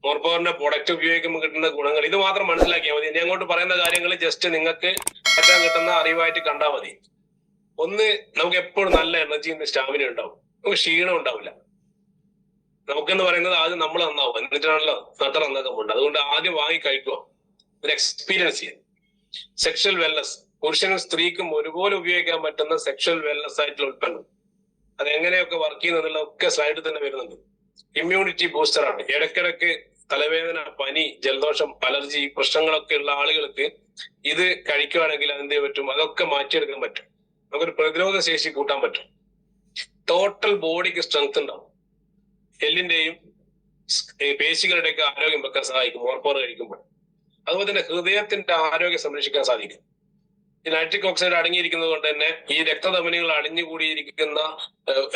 മോർപവറിന്റെ product ഉപയോഗിക്കുമ്പോൾ കിട്ടുന്ന ഗുണങ്ങൾ ഇത് മാത്രം മനസ്സിലാക്കിയാൽ മതി. ഇനി അങ്ങോട്ട് പറയുന്ന കാര്യങ്ങൾ ജസ്റ്റ് നിങ്ങൾക്ക് പറ്റാൻ കിട്ടുന്ന അറിവായിട്ട് കണ്ടാൽ മതി. ഒന്ന്, നമുക്ക് എപ്പോഴും നല്ല എനർജി സ്റ്റാമിന ഉണ്ടാവും, നമുക്ക് ക്ഷീണം ഉണ്ടാവില്ല. നമുക്കെന്ന് പറയുന്നത് ആദ്യം നമ്മൾ നന്നാവും, എന്നിട്ടാണല്ലോ നട്ട നന്നാക്കാൻ പോകേണ്ടത്. അതുകൊണ്ട് ആദ്യം വാങ്ങി കഴിക്കുക, ഒരു എക്സ്പീരിയൻസ് ചെയ്യാം. സെക്ഷൽ വെൽനസ്, പുരുഷനും സ്ത്രീക്കും ഒരുപോലെ ഉപയോഗിക്കാൻ പറ്റുന്ന സെക്ഷൽ വെൽനസ് ആയിട്ടുള്ള ഉൽപ്പന്നം, അതെങ്ങനെയൊക്കെ വർക്ക് ചെയ്യുന്നതൊക്കെ സ്ലൈഡിൽ തന്നെ വരുന്നുണ്ട്. ഇമ്മ്യൂണിറ്റി ബൂസ്റ്റർ ആണ്. ഇടയ്ക്കിടയ്ക്ക് തലവേദന, പനി, ജലദോഷം, അലർജി പ്രശ്നങ്ങളൊക്കെ ഉള്ള ആളുകൾക്ക് ഇത് കഴിക്കുകയാണെങ്കിൽ അതെന്ത് പറ്റും, അതൊക്കെ മാറ്റിയെടുക്കാൻ പറ്റും. നമുക്കൊരു പ്രതിരോധ ശേഷി കൂട്ടാൻ പറ്റും. ടോട്ടൽ ബോഡിക്ക് സ്ട്രെങ്ത് ഉണ്ടാവും. എല്ലിന്റെയും പേശികളുടെയൊക്കെ ആരോഗ്യം വെക്കാൻ സഹായിക്കും മോർപവർ കഴിക്കുമ്പോൾ. അതുപോലെ തന്നെ ഹൃദയത്തിന്റെ ആരോഗ്യം സംരക്ഷിക്കാൻ സാധിക്കും. ഈ നൈട്രിക് ഓക്സൈഡ് അടങ്ങിയിരിക്കുന്നത് കൊണ്ട് തന്നെ ഈ രക്തധമനികൾ അടിഞ്ഞുകൂടിയിരിക്കുന്ന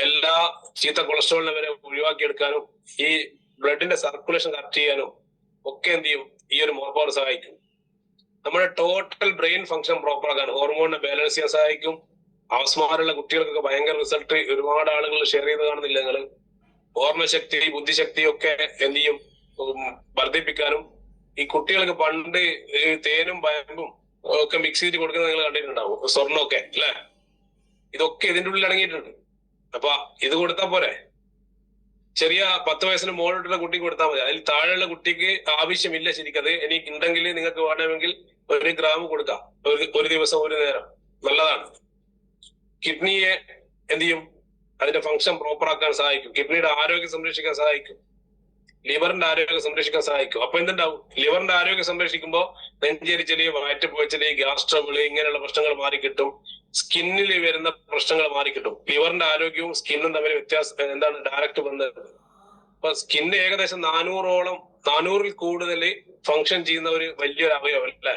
എല്ലാ ചീത്ത കൊളസ്ട്രോളിനെ വരെ ഒഴിവാക്കിയെടുക്കാനും ഈ ബ്ലഡിന്റെ സർക്കുലേഷൻ കറക്റ്റ് ചെയ്യാനും ഒക്കെ എന്ത് ചെയ്യും, ഈ ഒരു മോർപവർ സഹായിക്കും. നമ്മുടെ ടോട്ടൽ ബ്രെയിൻ ഫംഗ്ഷൻ പ്രോപ്പർ ആക്കാൻ, ഹോർമോണിനെ ബാലൻസ് ചെയ്യാൻ സഹായിക്കും. അവസ്മാരുള്ള കുട്ടികൾക്കൊക്കെ ഭയങ്കര റിസൾട്ട് ഒരുപാട് ആളുകൾ ഷെയർ ചെയ്ത് കാണുന്നില്ല നിങ്ങൾ. ഓർമ്മശക്തി, ബുദ്ധിശക്തി ഒക്കെ എന്ത് ചെയ്യും, വർദ്ധിപ്പിക്കാനും. ഈ കുട്ടികൾക്ക് പണ്ട് തേനും പയമ്പും ഒക്കെ മിക്സ് ചെയ്ത് കൊടുക്കുന്നത് നിങ്ങൾ കണ്ടിട്ടുണ്ടാവും, സ്വർണ്ണമൊക്കെ അല്ലെ, ഇതൊക്കെ ഇതിന്റെ ഉള്ളിൽ അടങ്ങിയിട്ടുണ്ട്. അപ്പൊ ഇത് കൊടുത്താൽ പോരെ, ചെറിയ 10 വയസ്സിന് മുകളിലുള്ള കുട്ടിക്ക് കൊടുത്താൽ മതി. അതിൽ താഴെയുള്ള കുട്ടിക്ക് ആവശ്യമില്ല ശരിക്കത്. എനിക്ക് ഉണ്ടെങ്കിൽ നിങ്ങൾക്ക് വേണമെങ്കിൽ 1 ഗ്രാം കൊടുക്കാം ഒരു ദിവസം, ഒരു നേരം, നല്ലതാണ്. കിഡ്നിയെ എന്ത് ചെയ്യും, അതിന്റെ ഫംഗ്ഷൻ പ്രോപ്പർ ആക്കാൻ സഹായിക്കും. കിഡ്നിയുടെ ആരോഗ്യം സംരക്ഷിക്കാൻ സഹായിക്കും. ലിവറിന്റെ ആരോഗ്യം സംരക്ഷിക്കാൻ സഹായിക്കും. അപ്പൊ എന്തുണ്ടാവും, ലിവറിന്റെ ആരോഗ്യം സംരക്ഷിക്കുമ്പോൾ നെഞ്ചരിച്ചല്, വയറ്റുപോച്ചല്, ഗ്യാസ് ട്രബിള് ഇങ്ങനെയുള്ള പ്രശ്നങ്ങൾ മാറിക്കിട്ടും. സ്കിന്നിൽ വരുന്ന പ്രശ്നങ്ങൾ മാറിക്കിട്ടും. ലിവറിന്റെ ആരോഗ്യവും സ്കിന്നും തമ്മിൽ വ്യത്യാസം എന്താണ്, ഡയറക്റ്റ് ബന്ധം. അപ്പൊ സ്കിന്ന് ഏകദേശം 400-ൽ കൂടുതൽ ഫംഗ്ഷൻ ചെയ്യുന്ന ഒരു വലിയൊരു അവയവം അല്ലെ.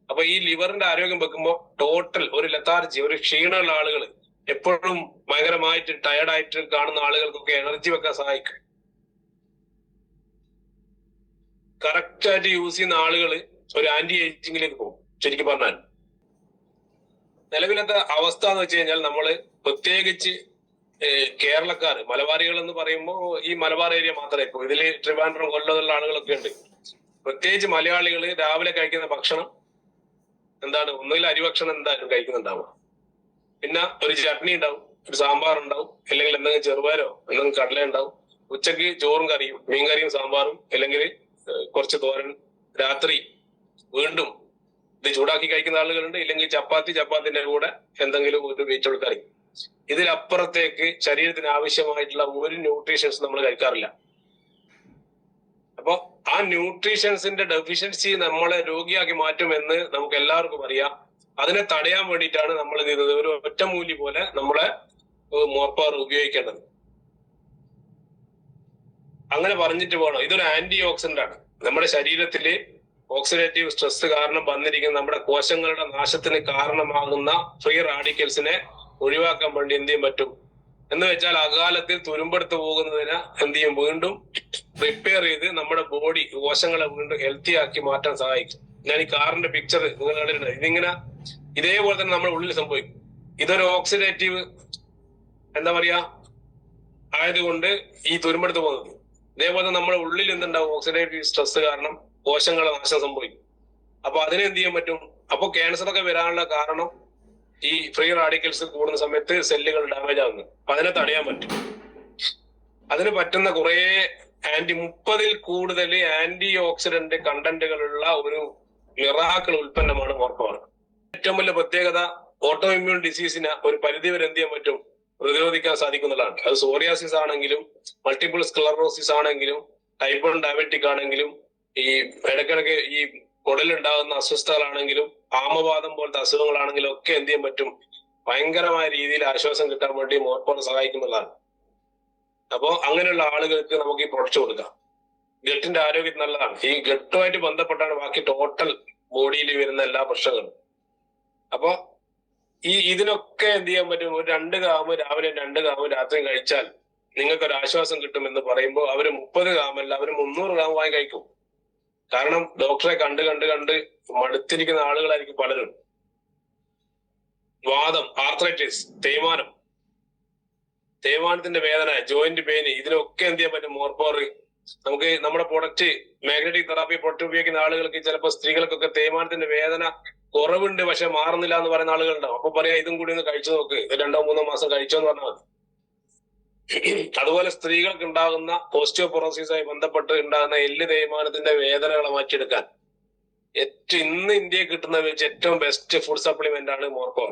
അപ്പൊ ഈ ലിവറിന്റെ ആരോഗ്യം വെക്കുമ്പോൾ ടോട്ടൽ ഒരു ലത്താർജി, ഒരു ക്ഷീണമുള്ള ആളുകൾ, എപ്പോഴും ഭയങ്കരമായിട്ട് ടയർഡായിട്ട് കാണുന്ന ആളുകൾക്കൊക്കെ എനർജി വെക്കാൻ സഹായിക്കും. കറക്റ്റ് ആയിട്ട് യൂസ് ചെയ്യുന്ന ആളുകൾ ഒരു ആന്റി ഏജിങ്ങിലേക്ക് പോകും. ശരിക്കും പറഞ്ഞാൽ നിലവിലത്തെ അവസ്ഥ എന്ന് വെച്ച് കഴിഞ്ഞാൽ നമ്മള് പ്രത്യേകിച്ച് കേരളക്കാർ, മലബാറികൾ എന്ന് പറയുമ്പോൾ ഈ മലബാർ ഏരിയ മാത്രമേ ഇപ്പോൾ ഇതില് ട്രിവാൻഡ്രം, കൊല്ലത്തുള്ള ആളുകളൊക്കെ ഉണ്ട്. പ്രത്യേകിച്ച് മലയാളികൾ രാവിലെ കഴിക്കുന്ന ഭക്ഷണം എന്താണ്, ഒന്നുകിൽ അരിഭക്ഷണം എന്തായാലും കഴിക്കുന്നുണ്ടാവും, പിന്നെ ഒരു ചട്നി ഉണ്ടാവും, ഒരു സാമ്പാർ ഉണ്ടാവും, അല്ലെങ്കിൽ എന്തെങ്കിലും ചെറുപയരോ എന്തെങ്കിലും കടല ഉണ്ടാവും. ഉച്ചക്ക് ചോറും കറിയും, മീൻകറിയും സാമ്പാറും, അല്ലെങ്കിൽ കുറച്ച് തോരൻ. രാത്രി വീണ്ടും ഇത് ചൂടാക്കി കഴിക്കുന്ന ആളുകളുണ്ട്, ഇല്ലെങ്കിൽ ചപ്പാത്തിന്റെ കൂടെ എന്തെങ്കിലും ഒരു വെജിറ്റബിൾ കറി. ഇതിലപ്പുറത്തേക്ക് ശരീരത്തിന് ആവശ്യമായിട്ടുള്ള ഒരു ന്യൂട്രീഷൻസ് നമ്മൾ കഴിക്കാറില്ല. അപ്പൊ ആ ന്യൂട്രീഷൻസിന്റെ ഡെഫിഷ്യൻസി നമ്മളെ രോഗിയാക്കി മാറ്റുമെന്ന് നമുക്ക് എല്ലാവർക്കും അറിയാം. അതിനെ തടയാൻ വേണ്ടിയിട്ടാണ് നമ്മൾ ഇത് ചെയ്തത്. ഒരു ഒറ്റമൂലി പോലെ നമ്മളെ മോർപവർ ഉപയോഗിക്കേണ്ടത്. അങ്ങനെ പറഞ്ഞിട്ട് പോകണം. ഇതൊരു ആന്റി ഓക്സിഡന്റ് ആണ്. നമ്മുടെ ശരീരത്തില് ഓക്സിഡേറ്റീവ് സ്ട്രെസ് കാരണം വന്നിരിക്കുന്ന നമ്മുടെ കോശങ്ങളുടെ നാശത്തിന് കാരണമാകുന്ന ഫ്രീ റാഡിക്കൽസിനെ ഒഴിവാക്കാൻ വേണ്ടി എന്ത് ചെയ്യാൻ പറ്റും എന്ന് വെച്ചാൽ, അകാലത്തിൽ തുരുമ്പെടുത്ത് പോകുന്നതിന് എന്ത് ചെയ്യും, വീണ്ടും റിപ്പയർ ചെയ്ത് നമ്മുടെ ബോഡി കോശങ്ങളെ വീണ്ടും ഹെൽത്തി ആക്കി മാറ്റാൻ സഹായിക്കും. ഞാൻ ഈ കാറിന്റെ പിക്ചർ നിങ്ങൾ കണ്ടിട്ടുണ്ട്. ഇതിങ്ങനെ ഇതേപോലെ തന്നെ നമ്മുടെ ഉള്ളിൽ സംഭവിക്കും. ഇതൊരു ഓക്സിഡേറ്റീവ് എന്താ പറയാ ആയതുകൊണ്ട് ഈ തുരുമ്പെടുത്ത് പോകുന്നത്. ഇതേപോലെ നമ്മുടെ ഉള്ളിൽ എന്തുണ്ടാവും, ഓക്സിഡേറ്റീവ് സ്ട്രെസ് കാരണം കോശങ്ങളെ നാശം സംഭവിക്കും. അപ്പൊ അതിനെ എന്ത് ചെയ്യാൻ പറ്റും, അപ്പൊ ക്യാൻസർ ഒക്കെ വരാനുള്ള കാരണം ഈ ഫ്രീ റാഡിക്കൽസ് കൂടുന്ന സമയത്ത് സെല്ലുകൾ ഡാമേജ് ആകുന്നു. അതിനെ തടയാൻ പറ്റും. അതിന് പറ്റുന്ന കുറെ 30-ൽ കൂടുതൽ ആന്റി ഓക്സിഡന്റ് കണ്ടന്റുകളുള്ള ഒരു മിറാക്കിൾ ഉൽപ്പന്നമാണ് മോർപവർ. ഏറ്റവും വലിയ പ്രത്യേകത, ഓട്ടോ ഇമ്മ്യൂൺ ഡിസീസിനെ ഒരു പരിധി വരെ എന്ത് ചെയ്യാൻ പറ്റും, പ്രതിരോധിക്കാൻ സാധിക്കുന്നതാണ്. അത് സോറിയാസിസ് ആണെങ്കിലും, മൾട്ടിപ്പിൾ സ്ക്ലറോസിസ് ആണെങ്കിലും, ടൈപ്പ് 1 ഡയബറ്റിക് ആണെങ്കിലും, ഈ ഇടയ്ക്കിടയ്ക്ക് ഈ കുടലുണ്ടാകുന്ന അസ്വസ്ഥതകളാണെങ്കിലും, ആമവാദം പോലത്തെ അസുഖങ്ങളാണെങ്കിലും ഒക്കെ എന്ത് ചെയ്യാൻ പറ്റും, ഭയങ്കരമായ രീതിയിൽ ആശ്വാസം കിട്ടാൻ വേണ്ടി മോർപവർ സഹായിക്കുന്നതാണ്. അപ്പോ അങ്ങനെയുള്ള ആളുകൾക്ക് നമുക്ക് ഈ പ്രൊഡക്റ്റ് കൊടുക്കാം. ഗട്ടിന്റെ ആരോഗ്യം നല്ലതാണ്. ഈ ഗട്ടുമായിട്ട് ബന്ധപ്പെട്ടാണ് ബാക്കി ടോട്ടൽ ബോഡിയിൽ വരുന്ന എല്ലാ പ്രശ്നങ്ങളും. അപ്പോ ഇതിനൊക്കെ എന്ത് ചെയ്യാൻ പറ്റും, ഒരു 2 ഗ്രാം രാവിലെ 2 ഗ്രാം രാത്രി കഴിച്ചാൽ നിങ്ങൾക്ക് ഒരു ആശ്വാസം കിട്ടുമെന്ന് പറയുമ്പോൾ അവര് 30 ഗ്രാമല്ല, അവര് 300 ഗ്രാം വാങ്ങി കഴിക്കും. കാരണം ഡോക്ടറെ കണ്ട് മടുത്തിരിക്കുന്ന ആളുകളായിരിക്കും പലരും. വാദം, ആർത്രൈറ്റിസ്, തേയ്മാനത്തിന്റെ വേദന, ജോയിന്റ് പെയിന്, ഇതിനൊക്കെ എന്ത് ചെയ്യാൻ പറ്റും, മോർപവർ നമുക്ക് നമ്മുടെ പ്രൊഡക്റ്റ് മാഗ്നറ്റിക് തെറാപ്പി പ്രൊഡക്റ്റ് ഉപയോഗിക്കുന്ന ആളുകൾക്ക് ചിലപ്പോൾ സ്ത്രീകൾക്കൊക്കെ തേയ്മാനത്തിന്റെ വേദന കുറവുണ്ട് പക്ഷെ മാറുന്നില്ല എന്ന് പറയുന്ന ആളുകളുണ്ടാവും. അപ്പൊ പറയാ ഇതും കൂടി ഒന്ന് കഴിച്ചു നോക്ക്, 2-3 മാസം കഴിച്ചോ എന്ന് പറഞ്ഞാൽ മതി. അതുപോലെ സ്ത്രീകൾക്ക് ഉണ്ടാകുന്ന ഓസ്റ്റിയോപൊറോസിസുമായി ബന്ധപ്പെട്ട് ഉണ്ടാകുന്ന എല്ല് തേയ്മാനത്തിന്റെ വേദനകളെ മാറ്റിയെടുക്കാൻ ഇന്ന് ഇന്ത്യയിൽ കിട്ടുന്ന വെച്ച് ഏറ്റവും ബെസ്റ്റ് ഫുഡ് സപ്ലിമെന്റ് ആണ് മോർഫോർ.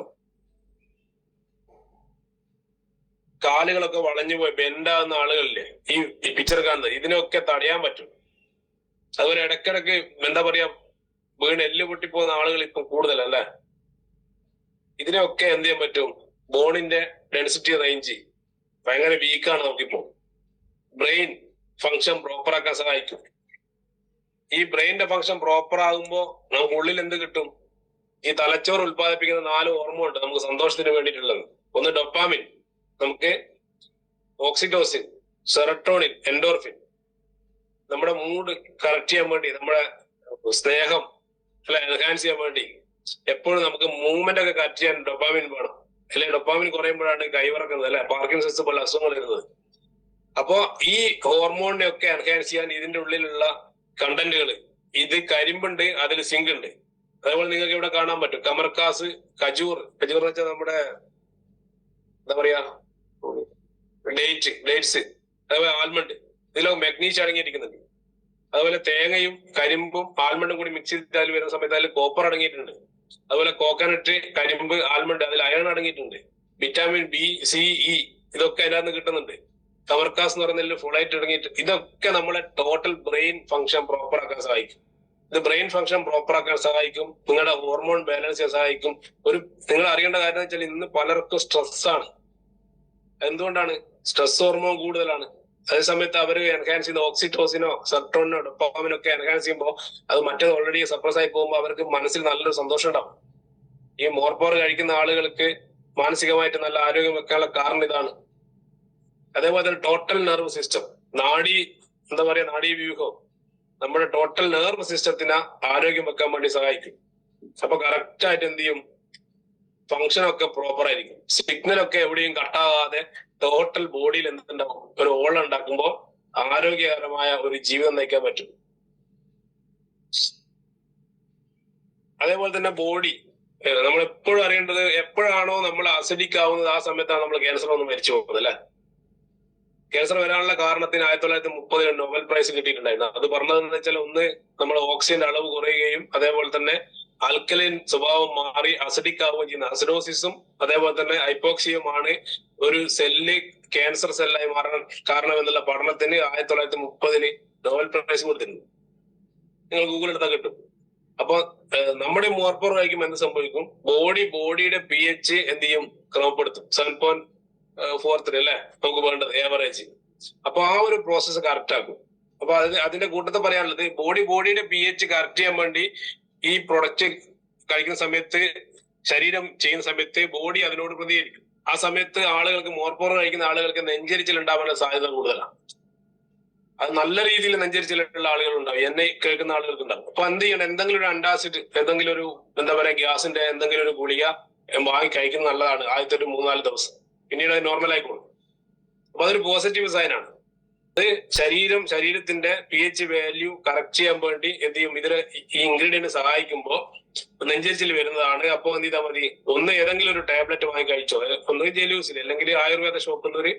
കാലുകളൊക്കെ വളഞ്ഞു പോയി ബെൻഡാകുന്ന ആളുകളില്ലേ ഈ പിക്ചർ കാണുന്നത്, ഇതിനൊക്കെ തടയാൻ പറ്റും. അതുപോലെ ഇടയ്ക്കിടയ്ക്ക് എന്താ പറയാ വീണ് എല്ല് പൊട്ടിപ്പോകുന്ന ആളുകൾ ഇപ്പൊ കൂടുതലല്ലേ. ഇതിനൊക്കെ എന്ത് ചെയ്യാൻ പറ്റും? ബോണിന്റെ ഡെൻസിറ്റി റേഞ്ച് ഭയങ്കര വീക്കാണ് നമുക്കിപ്പോ. ബ്രെയിൻ ഫങ്ഷൻ പ്രോപ്പർ ആക്കാൻ സഹായിക്കും. ഈ ബ്രെയിനിന്റെ ഫങ്ഷൻ പ്രോപ്പർ ആകുമ്പോ നമുക്ക് ഉള്ളിൽ എന്ത് കിട്ടും? ഈ തലച്ചോറ് ഉത്പാദിപ്പിക്കുന്ന 4 ഹോർമോൺ ഉണ്ട് നമുക്ക് സന്തോഷത്തിന് വേണ്ടിയിട്ടുള്ളത്. ഒന്ന് ഡൊപ്പാമിൻ, നമുക്ക് ഓക്സിറ്റോസിൻ, സെറട്ടോണിൻ, എൻഡോർഫിൻ. നമ്മുടെ മൂഡ് കറക്റ്റ് ചെയ്യാൻ വേണ്ടി, നമ്മുടെ സ്നേഹം അല്ലെ എൻഹാൻസ് ചെയ്യാൻ വേണ്ടി എപ്പോഴും നമുക്ക് മൂവ്മെന്റ് ഒക്കെ കറക്റ്റ് ചെയ്യാൻ ഡൊപ്പാമിൻ വേണം. അല്ലെ ഡൊപ്പാമിൻ കുറയുമ്പോഴാണ് കൈവിറക്കുന്നത് അല്ലെ പാർക്കിൻസൺസ് പോലെ അസുഖങ്ങൾ വരുന്നത്. അപ്പോ ഈ ഹോർമോണിനെ ഒക്കെ എൻഹാൻസ് ചെയ്യാൻ ഇതിന്റെ ഉള്ളിലുള്ള കണ്ടന്റുകൾ, ഇത് കരിമ്പുണ്ട്, അതിൽ സിങ്ക് ഉണ്ട്. അതേപോലെ നിങ്ങൾക്ക് ഇവിടെ കാണാൻ പറ്റും കമർക്കാസ്, കജൂർ എന്ന് വെച്ചാൽ നമ്മുടെ എന്താ പറയാ ഡേറ്റ്സ്, അതേപോലെ ആൽമണ്ട്, ഇതിലൊക്കെ മെഗ്നീഷ്യം അടങ്ങിയിരിക്കുന്നുണ്ട്. അതുപോലെ തേങ്ങയും കരിമ്പും ആൽമണ്ടും കൂടി മിക്സ് ചെയ്താൽ വരുന്ന സമയത്ത് അതിൽ കോപ്പർ അടങ്ങിയിട്ടുണ്ട്. അതുപോലെ കോക്കനട്ട്, കരിമ്പ്, ആൽമണ്ട്, അതിൽ അയൺ അടങ്ങിയിട്ടുണ്ട്. വിറ്റാമിൻ ബി, സി, ഇ ഇതൊക്കെ അതിനകത്ത് കിട്ടുന്നുണ്ട്. കമർക്കാസ് എന്ന് പറയുന്നതിൽ ഫുളായിട്ട് അടങ്ങിയിട്ട് ഇതൊക്കെ നമ്മളെ ടോട്ടൽ ബ്രെയിൻ ഫംഗ്ഷൻ പ്രോപ്പർ ആക്കാൻ സഹായിക്കും. ഇത് ബ്രെയിൻ ഫംഗ്ഷൻ പ്രോപ്പർ ആക്കാൻ സഹായിക്കും, നിങ്ങളുടെ ഹോർമോൺ ബാലൻസ് ചെയ്യാൻ സഹായിക്കും. നിങ്ങൾ അറിയേണ്ട കാര്യം എന്ന് വെച്ചാൽ ഇന്ന് പലർക്കും സ്ട്രെസ് ആണ്. എന്തുകൊണ്ടാണ്? സ്ട്രെസ് ഹോർമോൺ കൂടുതലാണ്. അതേസമയത്ത് അവർ എൻഹാൻസ് ചെയ്യുന്ന ഓക്സിറ്റോസിനോ സെറട്ടോണിനോ ഡൊപ്പാമിനോ ഒക്കെ എൻഹാൻസ് ചെയ്യുമ്പോൾ അത് മറ്റേത് ഓൾറെഡി സപ്രസ് ആയി പോകുമ്പോൾ അവർക്ക് മനസ്സിൽ നല്ലൊരു സന്തോഷം ഉണ്ടാവും. ഈ മോർപോർ കഴിക്കുന്ന ആളുകൾക്ക് മാനസികമായിട്ട് നല്ല ആരോഗ്യം വെക്കാനുള്ള കാരണം ഇതാണ്. അതേപോലെ തന്നെ ടോട്ടൽ നെർവ് സിസ്റ്റം, നാഡീവ്യൂഹം നമ്മുടെ ടോട്ടൽ നെർവ് സിസ്റ്റത്തിന് ആരോഗ്യം വെക്കാൻ വേണ്ടി സഹായിക്കും. അപ്പൊ കറക്റ്റ് ആയിട്ട് എന്ത് ചെയ്യും? ഫംഗ്ഷൻ ഒക്കെ പ്രോപ്പർ ആയിരിക്കും. സിഗ്നൽ ഒക്കെ എവിടെയും കട്ടാകാതെ ടോട്ടൽ ബോഡിയിൽ എന്തുണ്ടാവും? ഒരു ഓളം ഉണ്ടാക്കുമ്പോൾ ആരോഗ്യകരമായ ഒരു ജീവിതം നയിക്കാൻ പറ്റും. അതേപോലെ തന്നെ ബോഡി നമ്മൾ എപ്പോഴും അറിയേണ്ടത്, എപ്പോഴാണോ നമ്മൾ അസിഡിക് ആവുന്നത് ആ സമയത്താണ് നമ്മൾ ക്യാൻസർ ഒന്നും മരിച്ചു പോകുന്നത് അല്ലെ. ക്യാൻസർ വരാനുള്ള കാരണത്തിന് 1930 നോബൽ പ്രൈസ് കിട്ടിയിട്ടുണ്ടായിരുന്നു. അത് പറഞ്ഞതെന്ന് വെച്ചാൽ ഒന്ന് നമ്മൾ ഓക്സിജന്റെ അളവ് കുറയുകയും അതേപോലെ തന്നെ ആൽക്കലൈൻ സ്വഭാവം മാറി അസിഡിക് ആവുകയും ചെയ്യുന്ന അസിഡോസിസും അതേപോലെ തന്നെ ഹൈപ്പോക്സിയുമാണ് ഒരു സെല്ല് ക്യാൻസർ സെല്ലായി മാറാൻ കാരണം എന്നുള്ള പഠനത്തിന് 1930 നോബൽ പ്രൈസ് കൊടുത്തിരുന്നു. നിങ്ങൾ ഗൂഗിൾ എടുത്താൽ കിട്ടും. അപ്പൊ നമ്മുടെ മോർപോർ കഴിക്കുമ്പോൾ എന്ത് സംഭവിക്കും? ബോഡിയുടെ pH എന്ത് ചെയ്യും? ക്രമപ്പെടുത്തും. 7.43 അല്ലെ നമുക്ക് വേണ്ടത് ഏവറേജ്. അപ്പൊ ആ ഒരു പ്രോസസ്സ് കറക്റ്റ് ആക്കും. അപ്പൊ അതിന്റെ കൂട്ടത്തിൽ പറയാനുള്ളത് ബോഡിയുടെ pH കറക്റ്റ് ചെയ്യാൻ വേണ്ടി ഈ പ്രൊഡക്റ്റ് കഴിക്കുന്ന സമയത്ത്, ശരീരം ചെയ്യുന്ന സമയത്ത് ബോഡി അതിനോട് പ്രതികരിക്കും. ആ സമയത്ത് ആളുകൾക്ക് മോർപോർ കഴിക്കുന്ന ആളുകൾക്ക് നെഞ്ചരിച്ചിൽ ഉണ്ടാവാനുള്ള സാധ്യത കൂടുതലാണ്. അത് നല്ല രീതിയിൽ നെഞ്ചരിച്ചിലുള്ള ആളുകൾ ഉണ്ടാവും, എന്നെ കേൾക്കുന്ന ആളുകൾക്ക് ഉണ്ടാവും. അപ്പൊ എന്ത് ചെയ്യണം? എന്തെങ്കിലും ഒരു അന്റാസിഡ്, എന്തെങ്കിലും ഒരു എന്താ പറയാ ഗ്യാസിന്റെ എന്തെങ്കിലും ഒരു ഗുളിക വാങ്ങി കഴിക്കുന്നത് നല്ലതാണ് ആദ്യത്തെ ഒരു 3-4 ദിവസം. പിന്നീട് അത് നോർമൽ ആയിക്കോളും. അപ്പൊ അതൊരു പോസിറ്റീവ് സൈൻ ആണ്. അത് ശരീരത്തിന്റെ pH വാല്യൂ കറക്റ്റ് ചെയ്യാൻ വേണ്ടി എന്ത് ചെയ്യും? ഇതിന് ഈ ഇൻഗ്രീഡിയന്റ് സഹായിക്കുമ്പോൾ നെഞ്ചരിച്ചിൽ വരുന്നതാണ്. അപ്പൊ എന്ത് ചെയ്താൽ മതി? ഒന്ന് ഏതെങ്കിലും ഒരു ടാബ്ലറ്റ് വാങ്ങി കഴിച്ചോ, ഒന്നുകിൽ ജെലൂസിൽ അല്ലെങ്കിൽ ആയുർവേദ ഷോപ്പിൽ ഒരു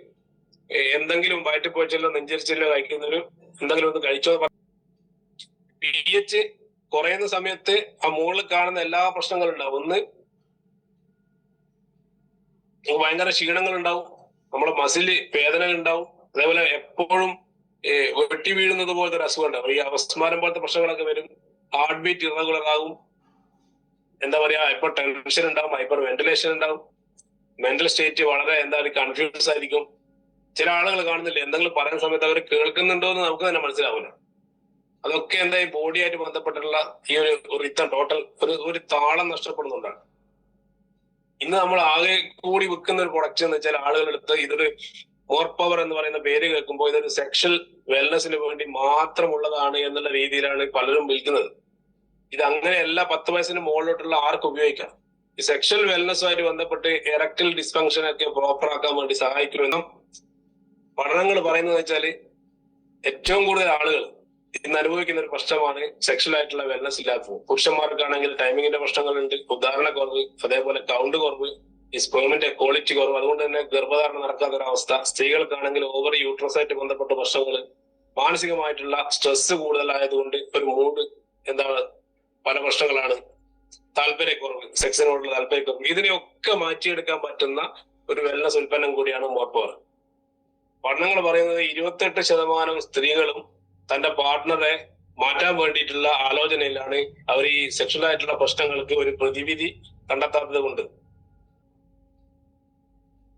എന്തെങ്കിലും വയറ്റിപ്പോച്ചല്ലോ നെഞ്ചരിച്ചല്ലോ കഴിക്കുന്നൊരു എന്തെങ്കിലും ഒന്ന് കഴിച്ചോ. pH കുറയുന്ന സമയത്ത് ആ മുകളിൽ കാണുന്ന എല്ലാ പ്രശ്നങ്ങളും ഉണ്ടാവും. ഒന്ന് ഭയങ്കര ക്ഷീണങ്ങൾ ഉണ്ടാവും, നമ്മുടെ മസില് വേദനകൾ ഉണ്ടാവും, അതേപോലെ എപ്പോഴും വെട്ടി വീഴുന്നത് പോലത്തെ ഒരു അസുഖം ഉണ്ടാവും. ഈ അവസ്മാരം പോലത്തെ പ്രശ്നങ്ങളൊക്കെ വരും. ഹാർട്ട് ബീറ്റ് ഇറഗുലർ ആകും. എന്താ പറയാ, ഹൈപ്പർ ടെൻഷൻ ഉണ്ടാവും, ഹൈപ്പർ വെന്റിലേഷൻ ഉണ്ടാവും. മെന്റൽ സ്റ്റേറ്റ് വളരെ കൺഫ്യൂസ് ആയിരിക്കും. ചില ആളുകൾ കാണുന്നില്ല, എന്തെങ്കിലും പറയുന്ന സമയത്ത് അവർ കേൾക്കുന്നുണ്ടോ എന്ന് നമുക്ക് തന്നെ മനസ്സിലാവില്ല. അതൊക്കെ ഈ ബോഡിയായിട്ട് ബന്ധപ്പെട്ടിട്ടുള്ള ഈ ഒരു റിത്തം ടോട്ടൽ ഒരു താളം നഷ്ടപ്പെടുന്നുണ്ടാണ്. ഇന്ന് നമ്മൾ ആകെ കൂടി വിൽക്കുന്ന ഒരു പ്രൊഡക്റ്റ് എന്ന് വെച്ചാൽ ആളുകളെടുത്ത് ഇതൊരു മോർ പവർ എന്ന് പറയുന്ന പേര് കേൾക്കുമ്പോൾ ഇതൊരു സെക്ഷൽ വെൽനെസിന് വേണ്ടി മാത്രമുള്ളതാണ് എന്നുള്ള രീതിയിലാണ് പലരും വിൽക്കുന്നത്. ഇത് അങ്ങനെയല്ല. 10 വയസ്സിന് മുകളിലോട്ടുള്ള ആർക്ക് ഉപയോഗിക്കാം. ഈ സെക്ഷൽ വെൽനെസ്സുമായിട്ട് ബന്ധപ്പെട്ട് എറക്ടൽ ഡിസ്ഫങ്ഷൻ ഒക്കെ പ്രോപ്പർ ആക്കാൻ വേണ്ടി സഹായിക്കുമെന്നും പഠനങ്ങൾ പറയുന്നത് വെച്ചാല് ഏറ്റവും കൂടുതൽ ആളുകൾ ഇന്ന് അനുഭവിക്കുന്ന ഒരു പ്രശ്നമാണ് സെക്ഷൽ ആയിട്ടുള്ള വെൽനസ് ഇല്ലാത്തത്. പുരുഷന്മാർക്കാണെങ്കിൽ ടൈമിങ്ങിന്റെ പ്രശ്നങ്ങളുണ്ട്, ഉദാഹരണ കുറവ്, അതേപോലെ കൗണ്ട് കുറവ്, ഈ സ്പേമിന്റെ ക്വാളിറ്റി കുറവ്, അതുകൊണ്ട് തന്നെ ഗർഭധാരണം നടക്കാത്ത ഒരു അവസ്ഥ. സ്ത്രീകൾക്കാണെങ്കിൽ ഓവർ യൂട്രസായിട്ട് ബന്ധപ്പെട്ട പ്രശ്നങ്ങൾ, മാനസികമായിട്ടുള്ള സ്ട്രെസ് കൂടുതലായതുകൊണ്ട് ഒരു മൂഡ് എന്താണ് പല പ്രശ്നങ്ങളാണ്, താല്പര്യക്കുറവ്, സെക്സിനോടുള്ള താല്പര്യക്കുറവ്. ഇതിനെയൊക്കെ മാറ്റിയെടുക്കാൻ പറ്റുന്ന ഒരു വെൽനസ് ഉൽപ്പന്നം കൂടിയാണ് മോർപവർ. പഠനങ്ങൾ പറയുന്നത് 28% സ്ത്രീകളും തന്റെ പാർട്ട്ണറെ മാറ്റാൻ വേണ്ടിയിട്ടുള്ള ആലോചനയിലാണ്. അവർ ഈ സെക്ഷൽ ആയിട്ടുള്ള പ്രശ്നങ്ങൾക്ക് ഒരു പ്രതിവിധി കണ്ടെത്താത്തത് കൊണ്ട്.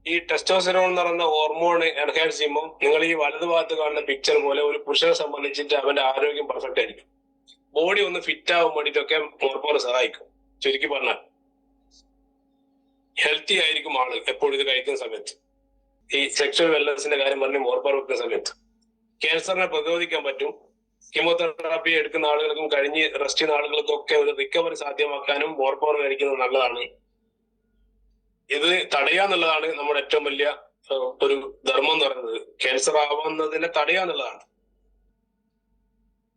ഈ ടെസ്റ്റോസ്റ്റെറോൺ എന്ന് പറയുന്ന ഹോർമോൺ എൻഹാൻസ് ചെയ്യുമ്പോൾ നിങ്ങൾ ഈ വലതുഭാഗത്ത് കാണുന്ന പിക്ചർ പോലെ ഒരു പുരുഷനെ സംബന്ധിച്ചിട്ട് അവന്റെ ആരോഗ്യം പെർഫെക്റ്റ് ആയിരിക്കും. ബോഡി ഒന്ന് ഫിറ്റ് ആവാൻ വേണ്ടിയിട്ടൊക്കെ മോർപവർ സഹായിക്കും. ചുരുക്കി പറഞ്ഞാൽ ഹെൽത്തി ആയിരിക്കും ആള് എപ്പോഴും ഇത് കഴിക്കുന്ന സമയത്ത്. ഈ സെക്ഷൽ വെൽനസിന്റെ കാര്യം പറഞ്ഞ് മോർപവർ വെക്കുന്ന സമയത്ത് ക്യാൻസറിനെ പ്രതിരോധിക്കാൻ പറ്റും. കീമോതെറാപ്പി എടുക്കുന്ന ആളുകൾക്കും കഴിഞ്ഞ് റെസ്റ്റ് ചെയ്യുന്ന ആളുകൾക്കും ഒക്കെ ഒരു റിക്കവറി സാധ്യമാക്കാനും മോർപവർ കഴിക്കുന്നത് നല്ലതാണ്. ഇത് തടയാന്നുള്ളതാണ് നമ്മുടെ ഏറ്റവും വലിയ ഒരു ധർമ്മം എന്ന് പറയുന്നത്. ക്യാൻസർ ആവുന്നതിനെ തടയാന്നുള്ളതാണ്.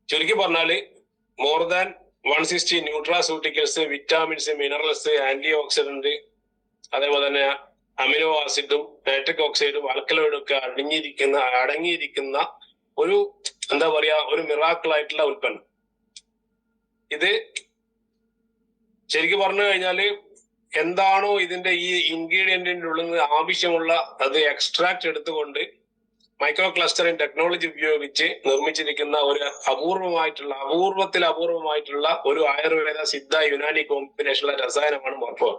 ചുരുക്കി പറഞ്ഞാല് more than 160 nutraceuticals, vitamins, minerals, antioxidant, അതേപോലെ തന്നെ അമിനോ ആസിഡും നൈട്രിക് ഓക്സൈഡും ആൽക്കലോയിഡും ഒക്കെ അടങ്ങിയിരിക്കുന്ന ഒരു എന്താ പറയാ ഒരു മിറാക്കിൾ ആയിട്ടുള്ള ഉൽപ്പന്നം. ഇത് ശരിക്കും പറഞ്ഞു കഴിഞ്ഞാല് എന്താണോ ഇതിന്റെ ഈ ഇൻഗ്രീഡിയന്റിന്റെ ഉള്ളിൽ നിന്ന് ആവശ്യമുള്ള അത് എക്സ്ട്രാക്ട് എടുത്തുകൊണ്ട് മൈക്രോ ക്ലസ്റ്ററിംഗ് ടെക്നോളജി ഉപയോഗിച്ച് നിർമ്മിച്ചിരിക്കുന്ന ഒരു അപൂർവമായിട്ടുള്ള ഒരു ആയുർവേദ സിദ്ധ യുനാനി കോമ്പിനേഷനുള്ള രസായനമാണ് മോർപവർ.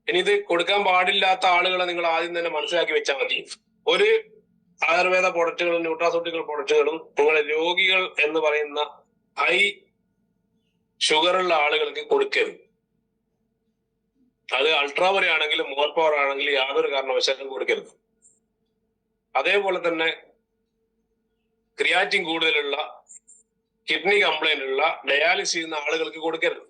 ഇനി ഇത് കൊടുക്കാൻ പാടില്ലാത്ത ആളുകളെ നിങ്ങൾ ആദ്യം തന്നെ മനസ്സിലാക്കി വെച്ചാൽ മതി. ഒരു ആയുർവേദ പ്രൊഡക്റ്റുകളും ന്യൂട്രാസ്യൂട്ടിക്കൽ പ്രൊഡക്റ്റുകളും നിങ്ങളെ രോഗികൾ എന്ന് പറയുന്ന ഹൈ ഷുഗറുള്ള ആളുകൾക്ക് കൊടുക്കരുത്. അത് അൾട്രാവറി ആണെങ്കിലും മോർപവർ ആണെങ്കിലും യാതൊരു കാരണവശാലും കൊടുക്കരുത്. അതേപോലെ തന്നെ ക്രിയാറ്റിൻ കൂടുതലുള്ള, കിഡ്നി കംപ്ലൈന്റ് ഉള്ള, ഡയാലിസിസ് ചെയ്യുന്ന ആളുകൾക്ക് കൊടുക്കരുത്.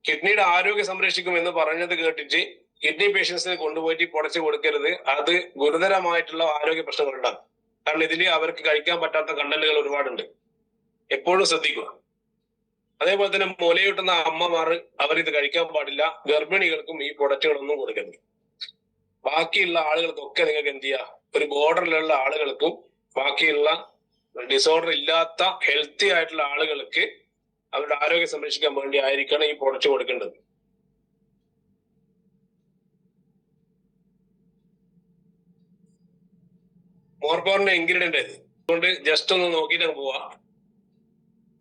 കിഡ്നിയുടെ ആരോഗ്യം സംരക്ഷിക്കും എന്ന് പറഞ്ഞത് കേട്ടിട്ട് കിഡ്നി പേഷ്യൻസിനെ കൊണ്ടുപോയിട്ട് പൊടച്ച് കൊടുക്കരുത്. അത് ഗുരുതരമായിട്ടുള്ള ആരോഗ്യ പ്രശ്നങ്ങൾ ഉണ്ടാകും. കാരണം ഇതിൽ അവർക്ക് കഴിക്കാൻ പറ്റാത്ത കണ്ടന്റുകൾ ഒരുപാടുണ്ട്. എപ്പോഴും ശ്രദ്ധിക്കുക. അതേപോലെ തന്നെ മുലയൂട്ടുന്ന അമ്മമാർ അവരിത് കഴിക്കാൻ പാടില്ല. ഗർഭിണികൾക്കും ഈ പ്രൊഡക്റ്റുകളൊന്നും കൊടുക്കരുത്. ബാക്കിയുള്ള ആളുകൾക്കൊക്കെ നിങ്ങൾക്ക് എന്ത് ചെയ്യുക, ഒരു ബോർഡറിലുള്ള ആളുകൾക്കും ബാക്കിയുള്ള ഡിസോർഡർ ഇല്ലാത്ത ഹെൽത്തി ആയിട്ടുള്ള ആളുകൾക്ക് അവരുടെ ആരോഗ്യം സംരക്ഷിക്കാൻ വേണ്ടി ആയിരിക്കണം ഈ പ്രൊഡക്റ്റ് കൊടുക്കേണ്ടത്. മോർപവറിന്റെ ഇൻഗ്രീഡിയന്റ് ഇത്. അതുകൊണ്ട് ജസ്റ്റ് ഒന്ന് നോക്കിയിട്ട് പോവാ.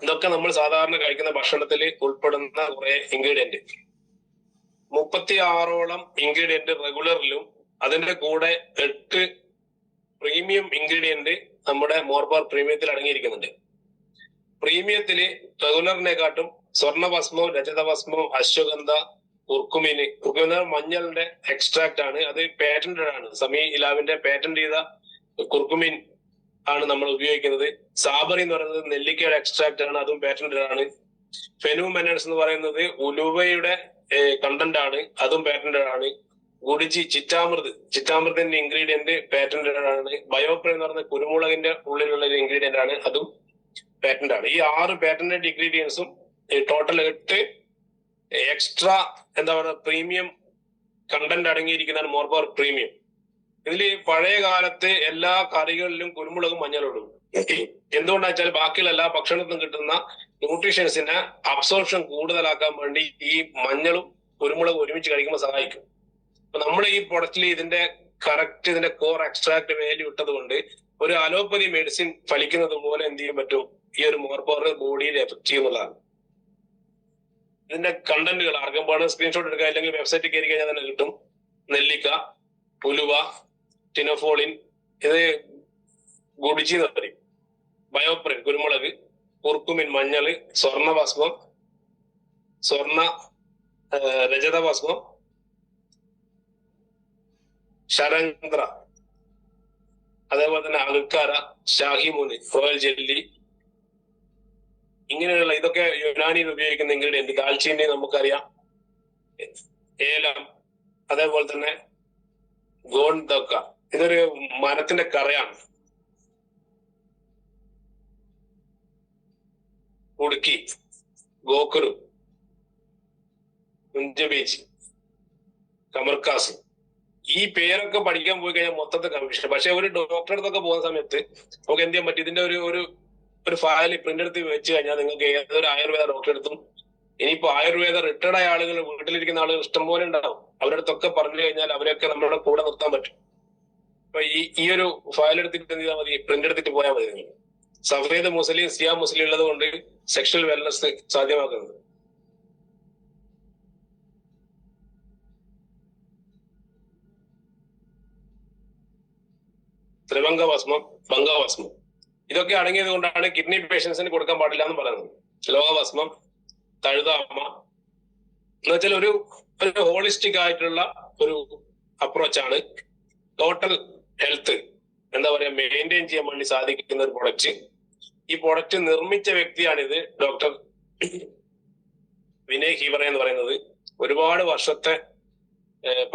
ഇതൊക്കെ നമ്മൾ സാധാരണ കഴിക്കുന്ന ഭക്ഷണത്തിൽ ഉൾപ്പെടുന്ന കുറെ ഇൻഗ്രീഡിയന്റ്. 36ഓളം ഇൻഗ്രീഡിയന്റ് റെഗുലറിലും അതിന്റെ കൂടെ 8 പ്രീമിയം ഇൻഗ്രീഡിയന്റ് നമ്മുടെ മോർപവർ പ്രീമിയത്തിൽ അടങ്ങിയിരിക്കുന്നുണ്ട്. പ്രീമിയത്തില് റെഗുലറിനെക്കാട്ടും സ്വർണ്ണഭസ്മം, രജതഭസ്മം, അശ്വഗന്ധ, കുർക്കുമിന് മഞ്ഞളിന്റെ എക്സ്ട്രാക്ട് ആണ്. അത് പാറ്റന്റഡ് ആണ്. സമി ഇലാവിന്റെ പാറ്റന്റ് ചെയ്ത കുർക്കുമിൻ ആണ് നമ്മൾ ഉപയോഗിക്കുന്നത്. സാബറി എന്ന് പറയുന്നത് നെല്ലിക്കയുടെ എക്സ്ട്രാക്ട് ആണ്, അതും പാറ്റന്റഡ് ആണ്. ഫെനുമെനൻസ് എന്ന് പറയുന്നത് ഉലുവയുടെ കണ്ടന്റ് ആണ്, അതും പാറ്റന്റഡ് ആണ്. ഗുഡിജി, ചിറ്റാമൃതിന്റെ ഇൻഗ്രീഡിയന്റ് പാറ്റന്റഡ് ആണ്. ബയോപ്രിൻ എന്ന് പറയുന്നത് കുരുമുളകിന്റെ ഉള്ളിലുള്ള ഒരു ഇൻഗ്രീഡിയന്റ് ആണ്, അതും പാറ്റന്റ് ആണ്. ഈ 6 പാറ്റന്റഡ് ഇൻഗ്രീഡിയൻസും ടോട്ടൽ 8 എക്സ്ട്രാ എന്താ പറയുക പ്രീമിയം കണ്ടന്റ് അടങ്ങിയിരിക്കുന്നതാണ് മോർപവർ പ്രീമിയം. ഇതിൽ പഴയ കാലത്ത് എല്ലാ കറികളിലും കുരുമുളകും മഞ്ഞളും ഇടും. എന്തുകൊണ്ടാ വെച്ചാൽ ബാക്കിയുള്ള എല്ലാ ഭക്ഷണത്തിനും കിട്ടുന്ന ന്യൂട്രീഷൻസിനെ അബ്സോർപ്ഷൻ കൂടുതലാക്കാൻ വേണ്ടി ഈ മഞ്ഞളും കുരുമുളകും ഒരുമിച്ച് കഴിക്കുമ്പോൾ സഹായിക്കും. അപ്പൊ നമ്മൾ ഈ പ്രൊഡക്റ്റിൽ ഇതിന്റെ കോർ എക്സ്ട്രാക്ട് വാല്യൂ ഇട്ടത് കൊണ്ട് ഒരു അലോപ്പതി മെഡിസിൻ ഫലിക്കുന്നത് പോലെ എന്ത് ചെയ്യാൻ പറ്റും, ഈ ഒരു മോർപവർ ബോഡിയിൽ എഫക്ട് ചെയ്യുന്നതാണ്. ഇതിന്റെ കണ്ടന്റുകൾ ആർക്കും വേണം സ്ക്രീൻഷോട്ട് എടുക്കുക, അല്ലെങ്കിൽ വെബ്സൈറ്റിൽ കയറി കഴിഞ്ഞാൽ തന്നെ കിട്ടും. നെല്ലിക്ക, ഉലുവ, ടിനോഫോളിൻ, ഇത് ഗുഡിജി എന്ന് പറയും, ബയോപ്രിൻ കുരുമുളക്, കുർക്കുമിൻ മഞ്ഞള്, സ്വർണ്ണഭസ്മം, രജതഭസ്മം, ശരംഗ്ര, അതേപോലെ തന്നെ അൽക്കാര, ഷാഹിമുന്, റോയൽ ജെല്ലി, ഇങ്ങനെയുള്ള ഇതൊക്കെ യുനാനിയിൽ ഉപയോഗിക്കുന്ന ഇൻഗ്രീഡിയന്റ്. ദാൽച്ചീനി നമുക്കറിയാം, ഏലം, അതേപോലെ തന്നെ ഗോൺദക്ക, ഇതൊരു മരത്തിന്റെ കറയാണ്. ഉടുക്കി, ഗോക്കുരു, കുഞ്ചബീച്ച്, കമർക്കാസ്, ഈ പേരൊക്കെ പഠിക്കാൻ പോയി കഴിഞ്ഞാൽ മൊത്തത്തിൽ കൺഫ്യൂഷൻ. പക്ഷെ ഒരു ഡോക്ടറെ അടുത്തൊക്കെ പോകുന്ന സമയത്ത് നമുക്ക് എന്ത് ചെയ്യാൻ പറ്റും, ഇതിന്റെ ഒരു ഫയൽ പ്രിന്റ് എടുത്ത് വെച്ച് കഴിഞ്ഞാൽ നിങ്ങൾക്ക് ഏതൊരു ആയുർവേദ ഡോക്ടറെ അടുത്തും, ഇനിയിപ്പോ ആയുർവേദ റിട്ടയർഡ് ആയ ആളുകൾ, വീട്ടിലിരിക്കുന്ന ആളുകൾ ഇഷ്ടംപോലെ ഉണ്ടാവും, അവരുടെ അടുത്തൊക്കെ പറഞ്ഞു കഴിഞ്ഞാൽ അവരെയൊക്കെ നമ്മുടെ കൂടെ നിർത്താൻ പറ്റും. അപ്പൊ ഈ ഒരു ഫയൽ എടുത്തിട്ട് എന്ത് ചെയ്താൽ മതി, പ്രിന്റ് എടുത്തിട്ട് പോയാൽ മതി. നിങ്ങൾ സഫേദ് മുസ്ലിം, സിയാ മുസ്ലിം ഉള്ളത് കൊണ്ട് സെക്ഷൽ വെൽനസ് സാധ്യമാക്കുന്നത്. ത്രിഭംഗഭസ്മം, ഭംഗഭസ്മം, ഇതൊക്കെ അടങ്ങിയത് കൊണ്ടാണ് കിഡ്നി പേഷ്യൻസിന് കൊടുക്കാൻ പാടില്ല എന്ന് പറയുന്നത്. ലോഹഭസ്മം, തഴുതാമ എന്ന് വെച്ചാൽ ഒരു ഹോളിസ്റ്റിക് ആയിട്ടുള്ള ഒരു അപ്രോച്ചാണ്. ടോട്ടൽ ഹെൽത്ത് എന്താ പറയാ മെയിൻറ്റെയിൻ ചെയ്യാൻ വേണ്ടി സാധിക്കുന്ന ഒരു പ്രൊഡക്റ്റ്. ഈ പ്രൊഡക്റ്റ് നിർമ്മിച്ച വ്യക്തിയാണിത്, ഡോക്ടർ വിനയ് ഹിവറ എന്ന് പറയുന്നത്. ഒരുപാട് വർഷത്തെ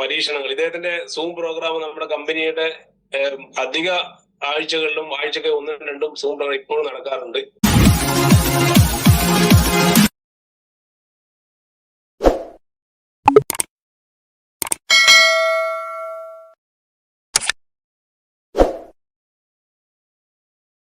പരീക്ഷണങ്ങൾ, ഇദ്ദേഹത്തിന്റെ സൂം പ്രോഗ്രാം നമ്മുടെ കമ്പനിയുടെ അധിക ആഴ്ചകളിലും ആഴ്ചക്ക് 1-2 സൂം പ്രോഗ്രാം ഇപ്പോഴും നടക്കാറുണ്ട്.